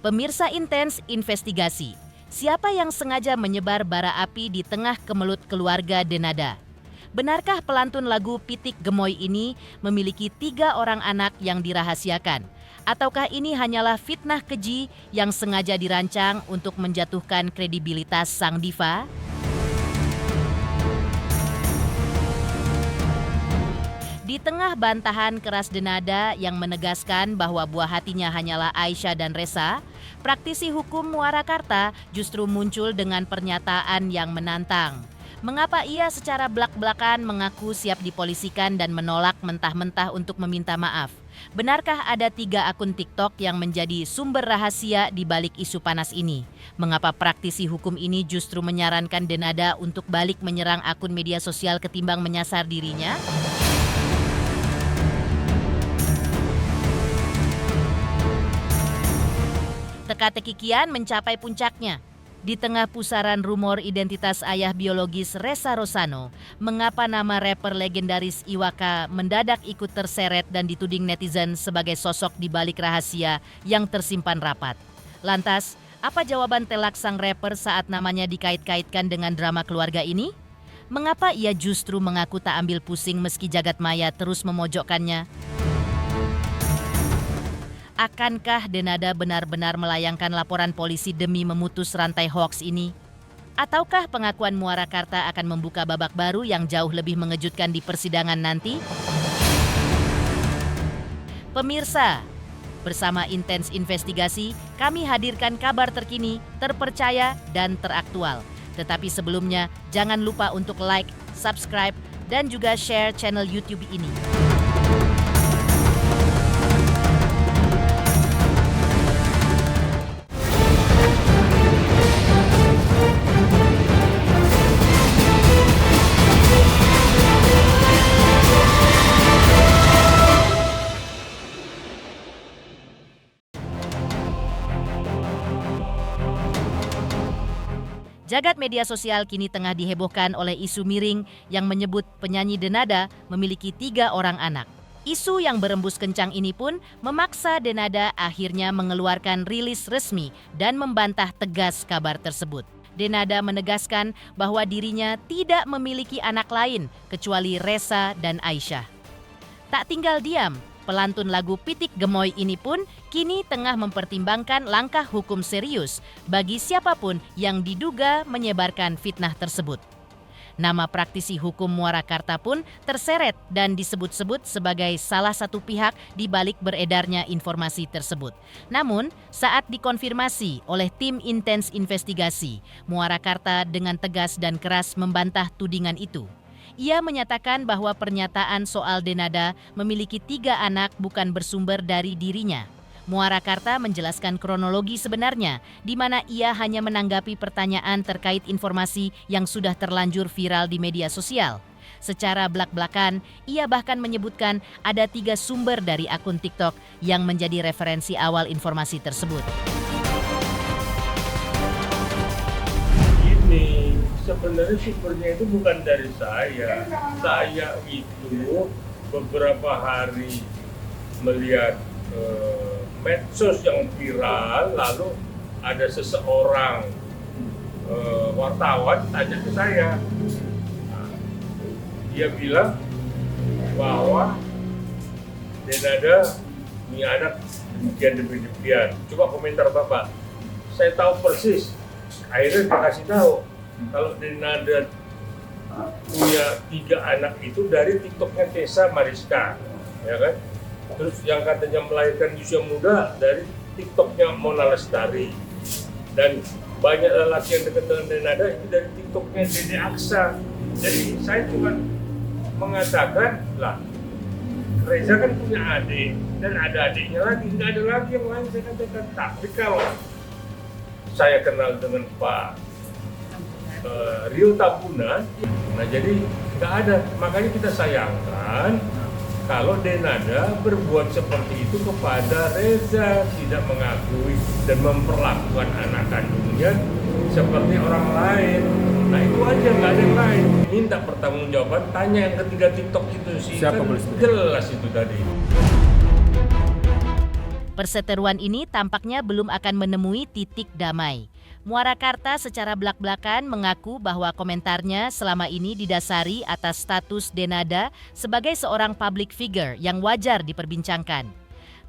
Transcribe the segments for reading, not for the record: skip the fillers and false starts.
Pemirsa Intens investigasi. Siapa yang sengaja menyebar bara api di tengah kemelut keluarga Denada? Benarkah pelantun lagu Pitik Gemoy ini memiliki 3 orang anak yang dirahasiakan? Ataukah ini hanyalah fitnah keji yang sengaja dirancang untuk menjatuhkan kredibilitas sang diva? Di tengah bantahan keras Denada yang menegaskan bahwa buah hatinya hanyalah Aisyah dan Resa, praktisi hukum Muarakarta justru muncul dengan pernyataan yang menantang. Mengapa ia secara belak-belakan mengaku siap dipolisikan dan menolak mentah-mentah untuk meminta maaf? Benarkah ada 3 akun TikTok yang menjadi sumber rahasia di balik isu panas ini? Mengapa praktisi hukum ini justru menyarankan Denada untuk balik menyerang akun media sosial ketimbang menyasar dirinya? Teka-teki kian mencapai puncaknya. Di tengah pusaran rumor identitas ayah biologis Resa Rosano, mengapa nama rapper legendaris Iwaka mendadak ikut terseret dan dituding netizen sebagai sosok di balik rahasia yang tersimpan rapat? Lantas, apa jawaban telak sang rapper saat namanya dikait-kaitkan dengan drama keluarga ini? Mengapa ia justru mengaku tak ambil pusing meski jagat maya terus memojokkannya? Akankah Denada benar-benar melayangkan laporan polisi demi memutus rantai hoaks ini? Ataukah pengakuan Muarakarta akan membuka babak baru yang jauh lebih mengejutkan di persidangan nanti? Pemirsa, bersama Intens Investigasi, kami hadirkan kabar terkini, terpercaya, dan teraktual. Tetapi sebelumnya, jangan lupa untuk like, subscribe, dan juga share channel YouTube ini. Jagat media sosial kini tengah dihebohkan oleh isu miring yang menyebut penyanyi Denada memiliki 3 orang anak. Isu yang berembus kencang ini pun memaksa Denada akhirnya mengeluarkan rilis resmi dan membantah tegas kabar tersebut. Denada menegaskan bahwa dirinya tidak memiliki anak lain kecuali Resa dan Aisyah. Tak tinggal diam, pelantun lagu Pitik Gemoy ini pun kini tengah mempertimbangkan langkah hukum serius bagi siapapun yang diduga menyebarkan fitnah tersebut. Nama praktisi hukum Muarakarta pun terseret dan disebut-sebut sebagai salah satu pihak di balik beredarnya informasi tersebut. Namun, saat dikonfirmasi oleh tim Intens Investigasi, Muarakarta dengan tegas dan keras membantah tudingan itu. Ia menyatakan bahwa pernyataan soal Denada memiliki 3 anak bukan bersumber dari dirinya. Muarakarta menjelaskan kronologi sebenarnya, di mana ia hanya menanggapi pertanyaan terkait informasi yang sudah terlanjur viral di media sosial. Secara belak-belakan, ia bahkan menyebutkan ada 3 sumber dari akun TikTok yang menjadi referensi awal informasi tersebut. Sebenarnya sumbernya itu bukan dari saya. Saya itu beberapa hari melihat medsos yang viral, lalu ada seseorang wartawan tanya ke saya. Nah, dia bilang bahwa Denada punya anak demikian. Coba komentar Bapak. Saya tahu persis. Akhirnya dia kasih tahu. Kalau Denada punya 3 anak itu dari TikToknya Tessa Mariska, ya kan? Terus yang katanya melahirkan di usia muda dari TikToknya Mona Lestari, dan banyak lelaki yang dekat dengan Denada itu dari TikToknya Dede Aksa. Jadi saya cuma mengatakan lah, Reza kan punya adik dan ada adiknya lagi, nggak ada lagi yang lain. Saya katakan, tapi kalau saya kenal dengan Pak Rio Tambunan, nah jadi nggak ada. Makanya kita sayangkan kalau Denada berbuat seperti itu kepada Reza, tidak mengakui dan memperlakukan anak kandungnya seperti orang lain. Nah itu aja, nggak ada yang lain. Minta pertanggungjawaban, tanya yang ketiga TikTok itu sih. Siapa kan jelas itu tadi. Perseteruan ini tampaknya belum akan menemui titik damai. Muarakarta secara belak-belakan mengaku bahwa komentarnya selama ini didasari atas status Denada sebagai seorang public figure yang wajar diperbincangkan.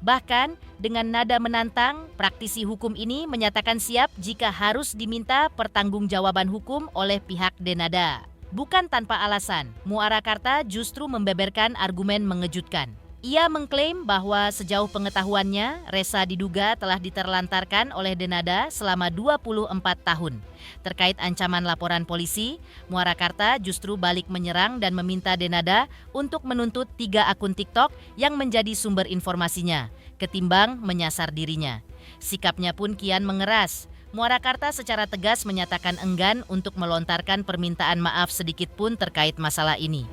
Bahkan dengan nada menantang, praktisi hukum ini menyatakan siap jika harus diminta pertanggungjawaban hukum oleh pihak Denada. Bukan tanpa alasan, Muarakarta justru membeberkan argumen mengejutkan. Ia mengklaim bahwa sejauh pengetahuannya, Reza diduga telah diterlantarkan oleh Denada selama 24 tahun. Terkait ancaman laporan polisi, Muarakarta justru balik menyerang dan meminta Denada untuk menuntut 3 akun TikTok yang menjadi sumber informasinya, ketimbang menyasar dirinya. Sikapnya pun kian mengeras. Muarakarta secara tegas menyatakan enggan untuk melontarkan permintaan maaf sedikit pun terkait masalah ini.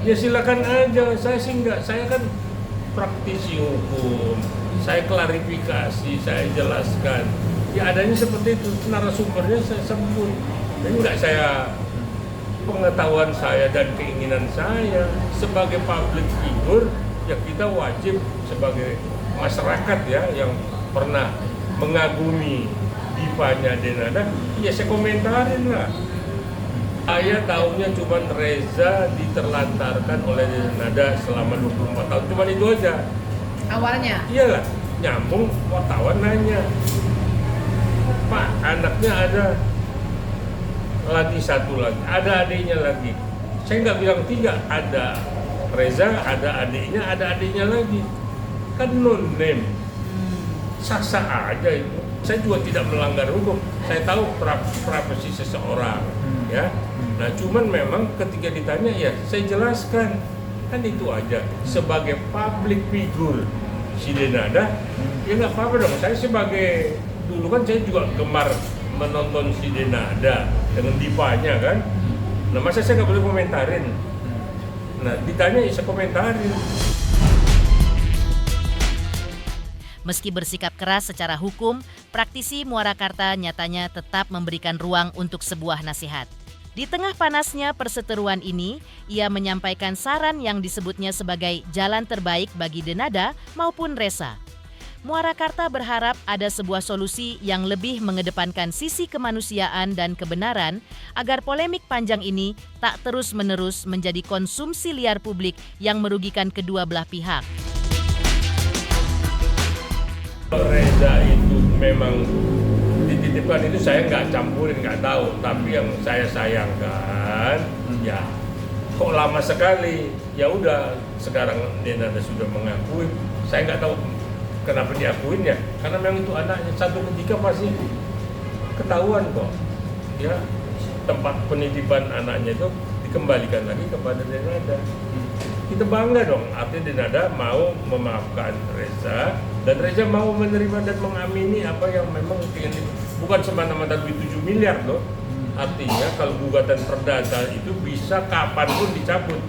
Ya silakan aja, saya sih enggak, saya kan praktisi hukum, saya klarifikasi, saya jelaskan. Ya adanya seperti itu, narasumbernya saya sebut. Dan enggak saya, pengetahuan saya dan keinginan saya sebagai public figure, ya kita wajib sebagai masyarakat ya yang pernah mengagumi divanya Denada, ya saya komentarin lah. Saya tahunya cuma Reza diterlantarkan oleh Denada selama 24 tahun, cuma itu aja. Awalnya? Iyalah, nyambung wartawan nanya, Pak anaknya ada lagi satu lagi, ada adiknya lagi. Saya nggak bilang 3, ada Reza, ada adiknya lagi. Kan non name, sah-sah aja itu. Saya juga tidak melanggar hukum, saya tahu privasi seseorang. Ya, nah cuman memang ketika ditanya ya saya jelaskan, kan itu aja. Sebagai public figure si Denada, ya nggak apa-apa dong. Saya sebagai, dulu kan saya juga gemar menonton si Denada dengan divanya kan. Nah masa saya nggak boleh komentarin? Nah ditanya ya saya komentarin. Meski bersikap keras secara hukum, praktisi Muarakarta nyatanya tetap memberikan ruang untuk sebuah nasihat. Di tengah panasnya perseteruan ini, ia menyampaikan saran yang disebutnya sebagai jalan terbaik bagi Denada maupun Reza. Muarakarta berharap ada sebuah solusi yang lebih mengedepankan sisi kemanusiaan dan kebenaran agar polemik panjang ini tak terus-menerus menjadi konsumsi liar publik yang merugikan kedua belah pihak. Reza itu memang dititipkan itu saya nggak campurin, nggak tahu. Tapi yang saya sayangkan, ya kok lama sekali. Ya udah, sekarang Denada sudah mengakui. Saya nggak tahu kenapa diakuinnya. Karena memang itu anaknya, satu ketika pasti ketahuan kok. Ya, tempat penitipan anaknya itu dikembalikan lagi kepada Denada. Kita bangga dong, artinya Denada mau memaafkan Reza, dan Reza mau menerima dan mengamini apa yang memang ingin, bukan semata-mata duit 7 miliar loh. Artinya kalau gugatan perdata itu bisa kapanpun dicabut,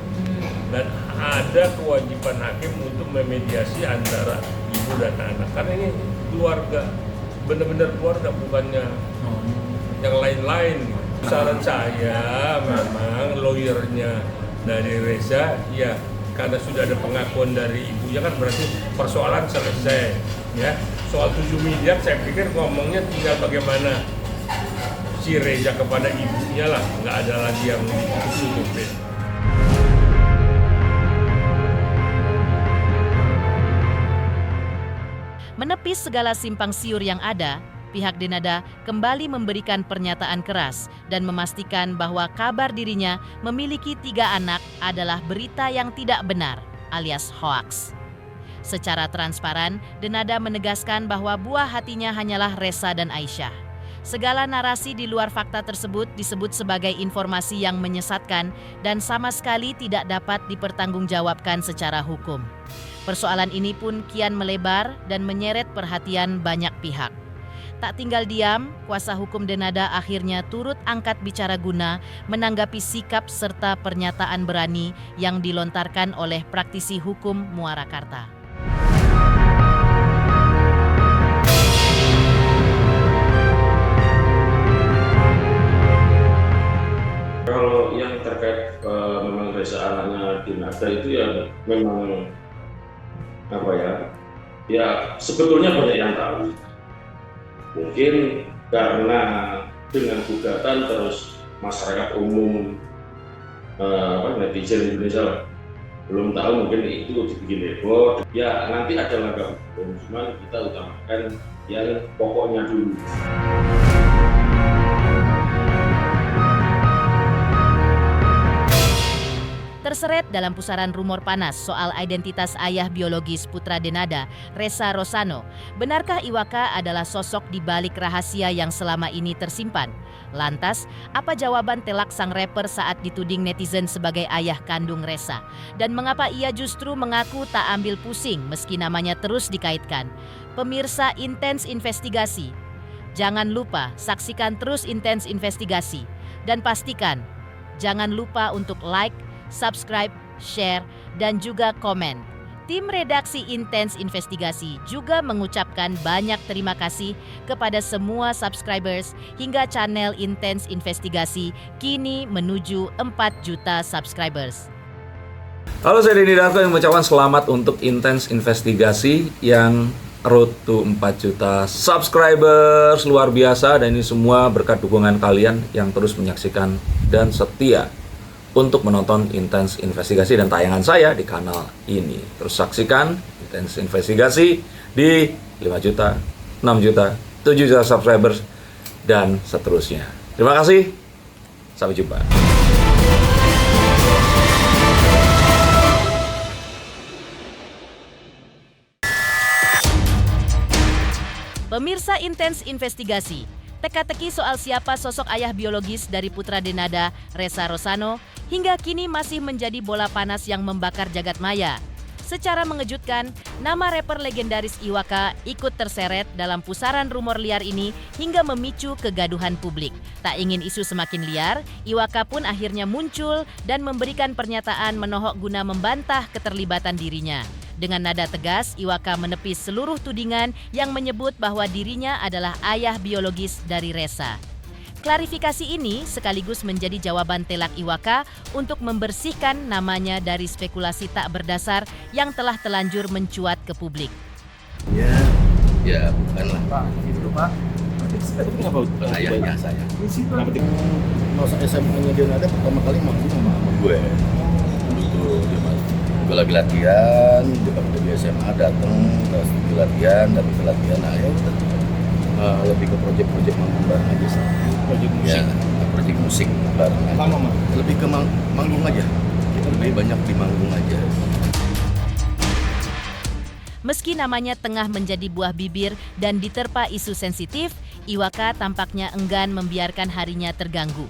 dan ada kewajiban hakim untuk memediasi antara ibu dan anak, karena ini keluarga, benar-benar keluarga, bukannya yang lain-lain. Saran saya memang lawyernya dari Reza, ya karena sudah ada pengakuan dari ibunya kan berarti persoalan selesai ya. Soal 7 miliar saya pikir ngomongnya tinggal bagaimana si Reza kepada ibunya lah, nggak ada lagi yang ditutup-tutupin. Menepis segala simpang siur yang ada, pihak Denada kembali memberikan pernyataan keras dan memastikan bahwa kabar dirinya memiliki 3 anak adalah berita yang tidak benar alias hoaks. Secara transparan, Denada menegaskan bahwa buah hatinya hanyalah Reza dan Aisyah. Segala narasi di luar fakta tersebut disebut sebagai informasi yang menyesatkan dan sama sekali tidak dapat dipertanggungjawabkan secara hukum. Persoalan ini pun kian melebar dan menyeret perhatian banyak pihak. Tak tinggal diam, kuasa hukum Denada akhirnya turut angkat bicara guna menanggapi sikap serta pernyataan berani yang dilontarkan oleh praktisi hukum Muarakarta. Kalau yang ada itu yang memang apa ya, ya sebetulnya banyak yang tahu. Mungkin karena dengan gugatan terus masyarakat umum, netizen Indonesia belum tahu, mungkin itu dibikin heboh. Ya nanti ada langkah hukum, cuma kita utamakan yang pokoknya dulu. Terseret dalam pusaran rumor panas soal identitas ayah biologis putra Denada, Ressa Rosano. Benarkah Iwaka adalah sosok di balik rahasia yang selama ini tersimpan? Lantas, apa jawaban telak sang rapper saat dituding netizen sebagai ayah kandung Ressa? Dan mengapa ia justru mengaku tak ambil pusing meski namanya terus dikaitkan? Pemirsa Intens Investigasi, jangan lupa saksikan terus Intens Investigasi. Dan pastikan, jangan lupa untuk like, subscribe, share, dan juga komen. Tim redaksi Intens Investigasi juga mengucapkan banyak terima kasih kepada semua subscribers hingga channel Intens Investigasi kini menuju 4 juta subscribers. Halo, saya Denny Darko yang mengucapkan selamat untuk Intens Investigasi yang road to 4 juta subscribers. Luar biasa, dan ini semua berkat dukungan kalian yang terus menyaksikan dan setia untuk menonton Intens Investigasi dan tayangan saya di kanal ini. Terus saksikan Intens Investigasi di 5 juta, 6 juta, 7 juta subscribers, dan seterusnya. Terima kasih, sampai jumpa. Pemirsa Intens Investigasi, teka-teki soal siapa sosok ayah biologis dari putra Denada, Ressa Rosano, hingga kini masih menjadi bola panas yang membakar jagat maya. Secara mengejutkan, nama rapper legendaris Iwaka ikut terseret dalam pusaran rumor liar ini hingga memicu kegaduhan publik. Tak ingin isu semakin liar, Iwaka pun akhirnya muncul dan memberikan pernyataan menohok guna membantah keterlibatan dirinya. Dengan nada tegas, Iwaka menepis seluruh tudingan yang menyebut bahwa dirinya adalah ayah biologis dari Ressa. Klarifikasi ini sekaligus menjadi jawaban telak Iwaka untuk membersihkan namanya dari spekulasi tak berdasar yang telah telanjur mencuat ke publik. Ya bukanlah Pak, itu Pak. bukan ayahnya saya. Masa SMA-nya dia ada pertama kali manggung sama Gue dulu dia gue lagi latihan, dia waktu di SMA datang, terus latihan, nah ya udah lebih ke proyek-proyek manggung bareng aja sih. Proyek musik. Ya, proyek musik bareng aja. Lama mah. Lebih ke manggung aja. Lebih banyak di manggung aja. Meski namanya tengah menjadi buah bibir dan diterpa isu sensitif, Iwaka tampaknya enggan membiarkan harinya terganggu.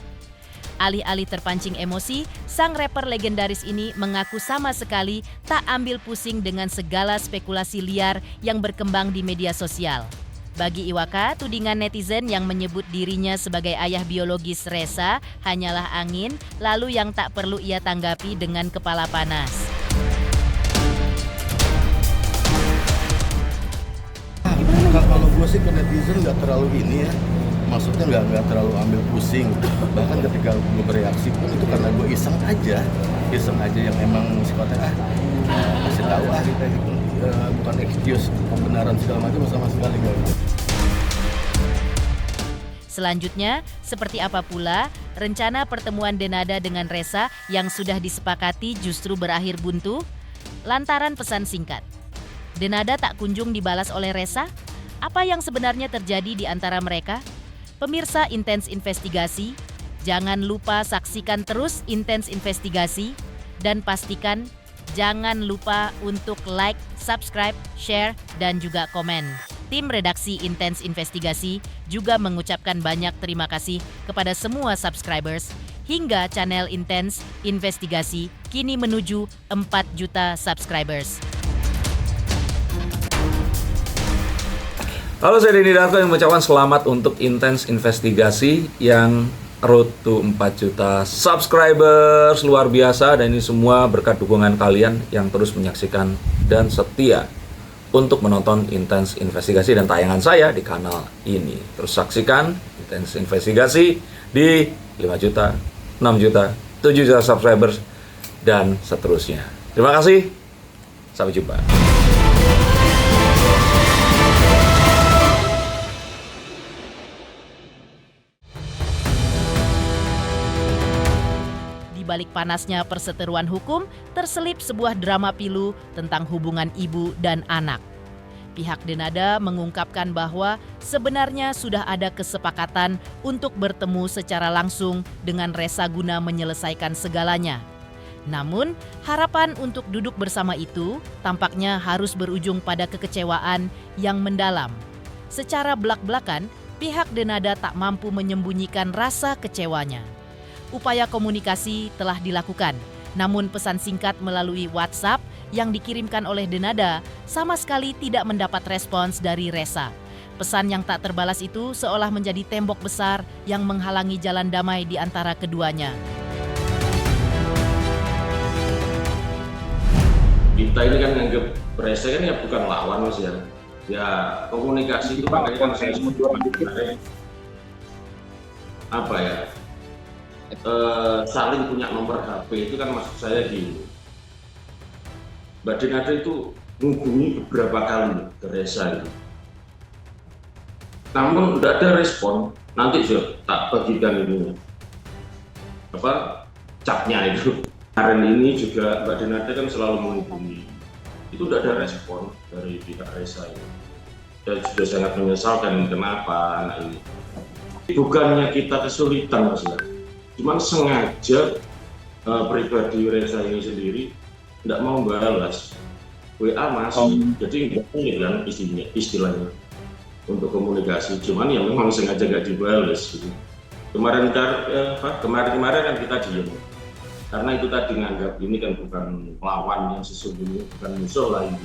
Alih-alih terpancing emosi, sang rapper legendaris ini mengaku sama sekali tak ambil pusing dengan segala spekulasi liar yang berkembang di media sosial. Bagi Iwaka, tudingan netizen yang menyebut dirinya sebagai ayah biologis Ressa hanyalah angin, lalu yang tak perlu ia tanggapi dengan kepala panas. Kalau gue sih ke netizen nggak terlalu ini ya, maksudnya nggak terlalu ambil pusing. Bahkan ketika gue bereaksi pun itu karena gue iseng aja yang emang sifatnya kasih tahu gitu, bukan excuse pembenaran segala macam sama sekali gue. Selanjutnya, seperti apa pula rencana pertemuan Denada dengan Ressa yang sudah disepakati justru berakhir buntu? Lantaran pesan singkat, Denada tak kunjung dibalas oleh Ressa? Apa yang sebenarnya terjadi di antara mereka? Pemirsa Intens Investigasi, jangan lupa saksikan terus Intens Investigasi dan pastikan jangan lupa untuk like, subscribe, share, dan juga komen. Tim redaksi Intens Investigasi juga mengucapkan banyak terima kasih kepada semua subscribers hingga channel Intens Investigasi kini menuju 4 juta subscribers. Halo, saya Denny Darko yang mengucapkan selamat untuk Intens Investigasi yang road to 4 juta subscribers. Luar biasa, dan ini semua berkat dukungan kalian yang terus menyaksikan dan setia untuk menonton Intens Investigasi dan tayangan saya di kanal ini. Terus saksikan Intens Investigasi di 5 juta, 6 juta, 7 juta subscribers, dan seterusnya. Terima kasih. Sampai jumpa. Di balik panasnya perseteruan hukum, terselip sebuah drama pilu tentang hubungan ibu dan anak. Pihak Denada mengungkapkan bahwa sebenarnya sudah ada kesepakatan untuk bertemu secara langsung dengan Resa guna menyelesaikan segalanya. Namun, harapan untuk duduk bersama itu tampaknya harus berujung pada kekecewaan yang mendalam. Secara belak-belakan, pihak Denada tak mampu menyembunyikan rasa kecewanya. Upaya komunikasi telah dilakukan, namun pesan singkat melalui WhatsApp yang dikirimkan oleh Denada sama sekali tidak mendapat respons dari Resa. Pesan yang tak terbalas itu seolah menjadi tembok besar yang menghalangi jalan damai di antara keduanya. Kita ini kan nganggep Resa kan ya bukan lawan Mas ya. Ya komunikasi itu makanya kan saya sebut apa ya? Saling punya nomor HP itu kan maksud saya gini. Mbak Denada itu menghubungi beberapa kali ke Resa itu. Namun tidak ada respon. Nanti sudah tak bagikan ini capnya itu. Kemarin ini juga Mbak Denada kan selalu menghubungi. Itu tidak ada respon dari pihak Resa ini. Dan sudah sangat menyesalkan kenapa anak ini. Bukannya kita kesulitan Mas ya. Cuman sengaja pribadi Resa ini sendiri tidak mau balas WA masih, jadi nggak kan istilahnya untuk komunikasi. Cuman ya memang sengaja nggak dibalas. Gitu. Kemarin kan kita diam karena itu tadi nganggap ini kan bukan lawan yang sesungguhnya, bukan musuh lah ini.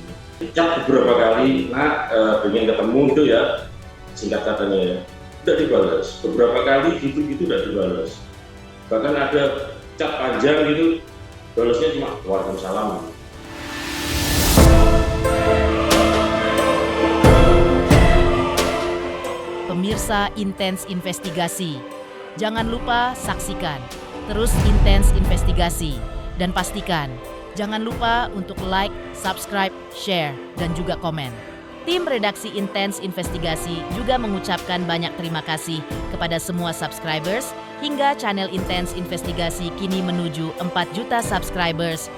Chat beberapa kali, pengen ketemu itu ya, singkat katanya ya, udah dibalas. Beberapa kali gitu udah dibalas. Bahkan ada chat panjang gitu. Balasnya cuma waalaikumsalam. Pemirsa Intens Investigasi, jangan lupa saksikan terus Intens Investigasi dan pastikan jangan lupa untuk like, subscribe, share, dan juga komen. Tim redaksi Intens Investigasi juga mengucapkan banyak terima kasih kepada semua subscribers hingga channel Intens Investigasi kini menuju 4 juta subscribers